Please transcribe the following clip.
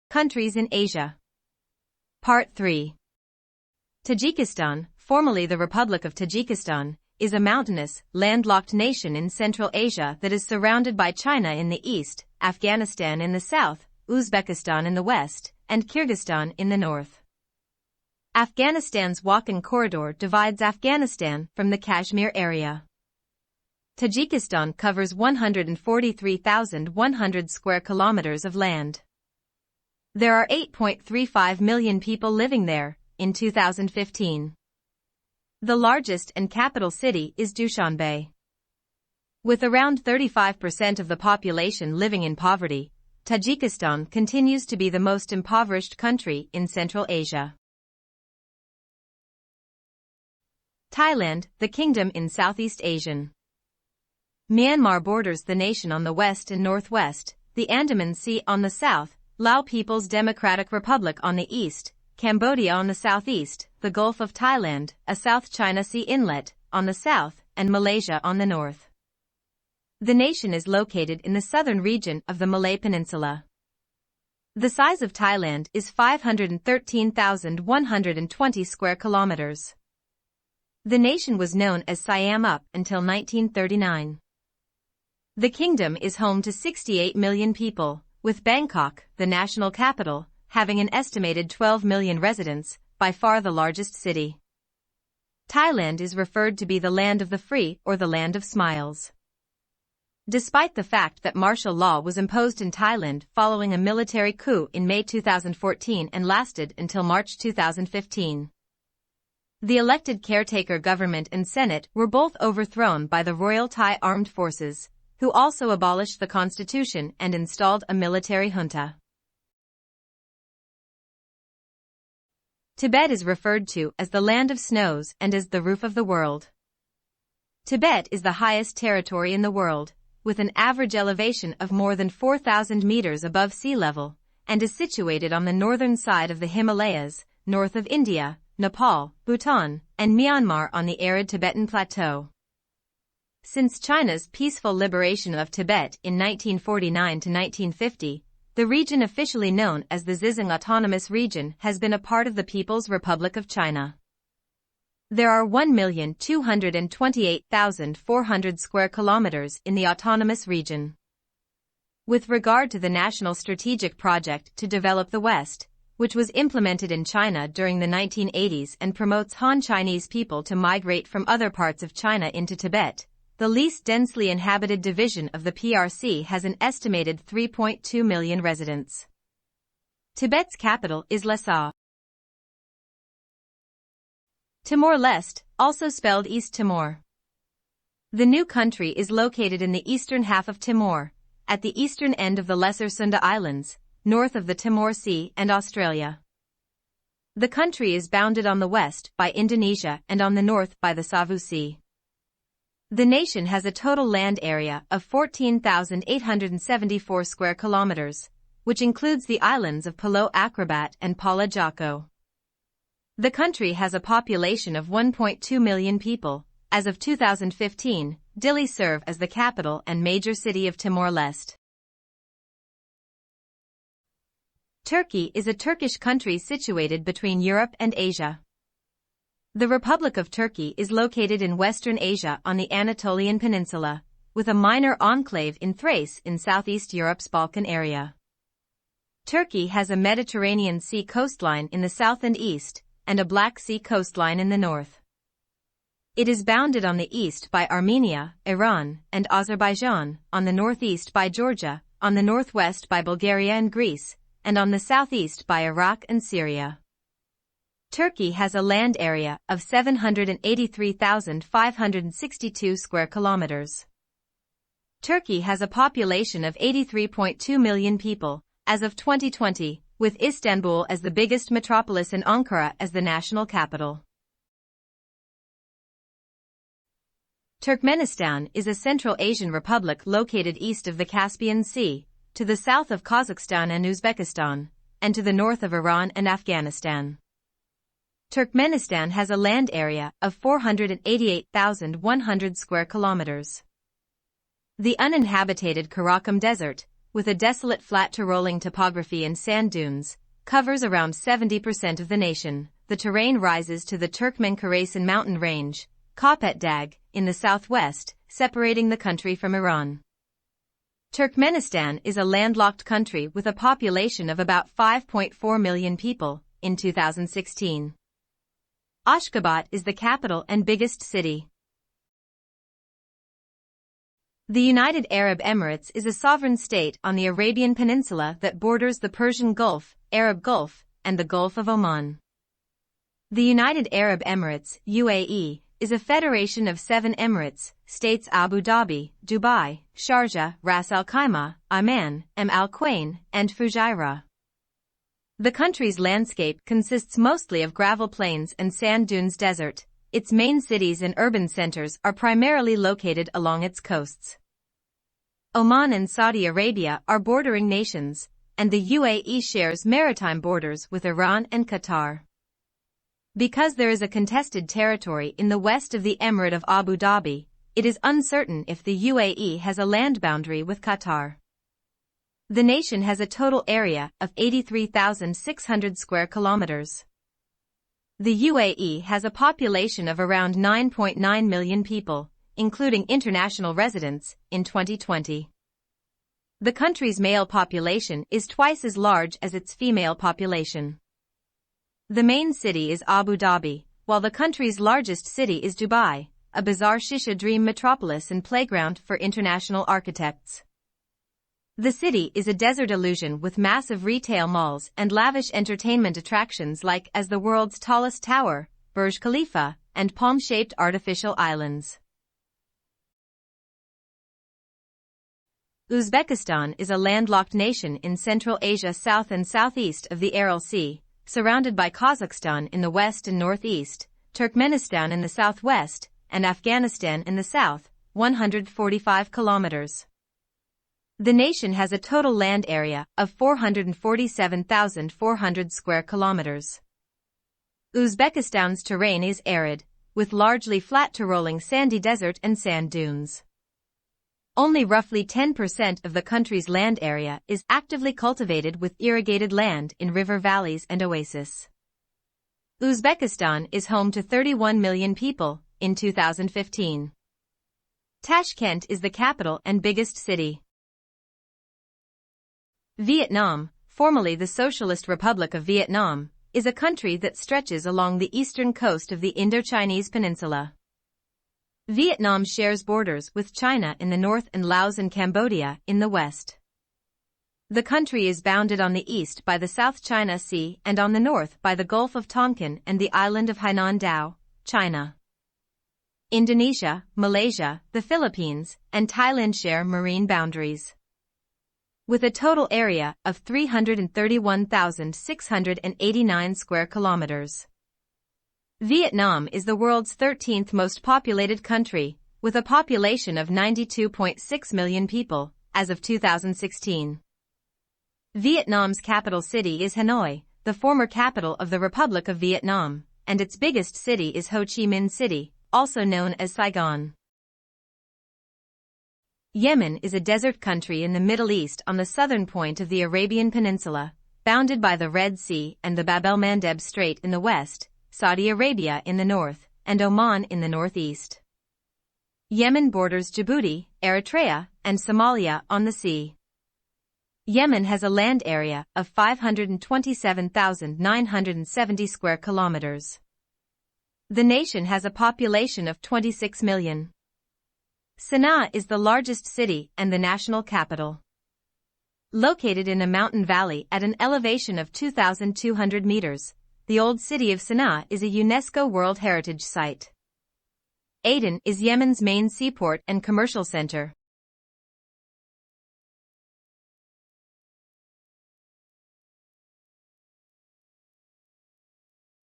Countries in Asia. Part 3. Tajikistan, formerly the Republic of Tajikistan, is a mountainous, landlocked nation in Central Asia that is surrounded by China in the east, Afghanistan in the south, Uzbekistan in the west, and Kyrgyzstan in the north. Afghanistan's Wakhan corridor divides Afghanistan from the Kashmir area. Tajikistan covers 143,100 square kilometers of land. There are 8.35 million people living there in 2015. The largest and capital city is Dushanbe. With around 35% of the population living in poverty, Tajikistan continues to be the most impoverished country in Central Asia. Thailand, the kingdom in Southeast Asia. Myanmar borders the nation on the west and northwest, the Andaman Sea on the south, Lao People's Democratic Republic on the east, Cambodia on the southeast, the Gulf of Thailand, a South China Sea inlet, on the south, and Malaysia on the north. The nation is located in the southern region of the Malay Peninsula. The size of Thailand is 513,120 square kilometers. The nation was known as Siam up until 1939. The kingdom is home to 68 million people, with Bangkok, the national capital, having an estimated 12 million residents, by far the largest city. Thailand is referred to be the land of the free or the land of smiles. Despite the fact that martial law was imposed in Thailand following a military coup in May 2014 and lasted until March 2015. The elected caretaker government and Senate were both overthrown by the Royal Thai Armed Forces, who also abolished the constitution and installed a military junta. Tibet is referred to as the land of snows and as the roof of the world. Tibet is the highest territory in the world, with an average elevation of more than 4,000 meters above sea level, and is situated on the northern side of the Himalayas, north of India, Nepal, Bhutan, and Myanmar on the arid Tibetan Plateau. Since China's peaceful liberation of Tibet in 1949 to 1950, the region officially known as the Xizang Autonomous Region has been a part of the People's Republic of China. There are 1,228,400 square kilometers in the autonomous region. With regard to the National Strategic Project to Develop the West, which was implemented in China during the 1980s and promotes Han Chinese people to migrate from other parts of China into Tibet, the least densely inhabited division of the PRC has an estimated 3.2 million residents. Tibet's capital is Lhasa. Timor-Leste, also spelled East Timor. The new country is located in the eastern half of Timor, at the eastern end of the Lesser Sunda Islands, north of the Timor Sea and Australia. The country is bounded on the west by Indonesia and on the north by the Savu Sea. The nation has a total land area of 14,874 square kilometers, which includes the islands of Pulau Acrobat and Pala Jako. The country has a population of 1.2 million people. As of 2015, Dili serves as the capital and major city of Timor-Leste. Turkey is a Turkish country situated between Europe and Asia. The Republic of Turkey is located in Western Asia on the Anatolian Peninsula, with a minor enclave in Thrace in Southeast Europe's Balkan area. Turkey has a Mediterranean Sea coastline in the south and east, and a Black Sea coastline in the north. It is bounded on the east by Armenia, Iran, and Azerbaijan, on the northeast by Georgia, on the northwest by Bulgaria and Greece, and on the southeast by Iraq and Syria. Turkey has a land area of 783,562 square kilometers. Turkey has a population of 83.2 million people, as of 2020, with Istanbul as the biggest metropolis and Ankara as the national capital. Turkmenistan is a Central Asian republic located east of the Caspian Sea, to the south of Kazakhstan and Uzbekistan, and to the north of Iran and Afghanistan. Turkmenistan has a land area of 488,100 square kilometers. The uninhabited Karakum Desert, with a desolate flat to rolling topography and sand dunes, covers around 70% of the nation. The terrain rises to the Turkmen-Karasan mountain range, Kopet Dag, in the southwest, separating the country from Iran. Turkmenistan is a landlocked country with a population of about 5.4 million people in 2016. Ashgabat is the capital and biggest city. The United Arab Emirates is a sovereign state on the Arabian Peninsula that borders the Persian Gulf, Arab Gulf, and the Gulf of Oman. The United Arab Emirates, UAE, is a federation of 7 emirates, states Abu Dhabi, Dubai, Sharjah, Ras Al Khaimah, Amman, Al Quwain, and Fujairah. The country's landscape consists mostly of gravel plains and sand dunes desert. Its main cities and urban centers are primarily located along its coasts. Oman and Saudi Arabia are bordering nations, and the UAE shares maritime borders with Iran and Qatar. Because there is a contested territory in the west of the Emirate of Abu Dhabi, it is uncertain if the UAE has a land boundary with Qatar. The nation has a total area of 83,600 square kilometers. The UAE has a population of around 9.9 million people, including international residents, in 2020. The country's male population is twice as large as its female population. The main city is Abu Dhabi, while the country's largest city is Dubai, a bizarre Shisha dream metropolis and playground for international architects. The city is a desert illusion with massive retail malls and lavish entertainment attractions like as the world's tallest tower, Burj Khalifa, and palm-shaped artificial islands. Uzbekistan is a landlocked nation in Central Asia south and southeast of the Aral Sea, surrounded by Kazakhstan in the west and northeast, Turkmenistan in the southwest, and Afghanistan in the south, 145 kilometers. The nation has a total land area of 447,400 square kilometers. Uzbekistan's terrain is arid, with largely flat to rolling sandy desert and sand dunes. Only roughly 10% of the country's land area is actively cultivated with irrigated land in river valleys and oases. Uzbekistan is home to 31 million people in 2015. Tashkent is the capital and biggest city. Vietnam, formerly the Socialist Republic of Vietnam, is a country that stretches along the eastern coast of the Indochinese Peninsula. Vietnam shares borders with China in the north and Laos and Cambodia in the west. The country is bounded on the east by the South China Sea and on the north by the Gulf of Tonkin and the island of Hainan Dao, China. Indonesia, Malaysia, the Philippines, and Thailand share marine boundaries. With a total area of 331,689 square kilometers. Vietnam is the world's 13th most populated country, with a population of 92.6 million people, as of 2016. Vietnam's capital city is Hanoi, the former capital of the Republic of Vietnam, and its biggest city is Ho Chi Minh City, also known as Saigon. Yemen is a desert country in the Middle East on the southern point of the Arabian Peninsula, bounded by the Red Sea and the Bab el-Mandeb Strait in the west, Saudi Arabia in the north, and Oman in the northeast. Yemen borders Djibouti, Eritrea, and Somalia on the sea. Yemen has a land area of 527,970 square kilometers. The nation has a population of 26 million. Sana'a is the largest city and the national capital. Located in a mountain valley at an elevation of 2,200 meters, the Old City of Sana'a is a UNESCO World Heritage Site. Aden is Yemen's main seaport and commercial center.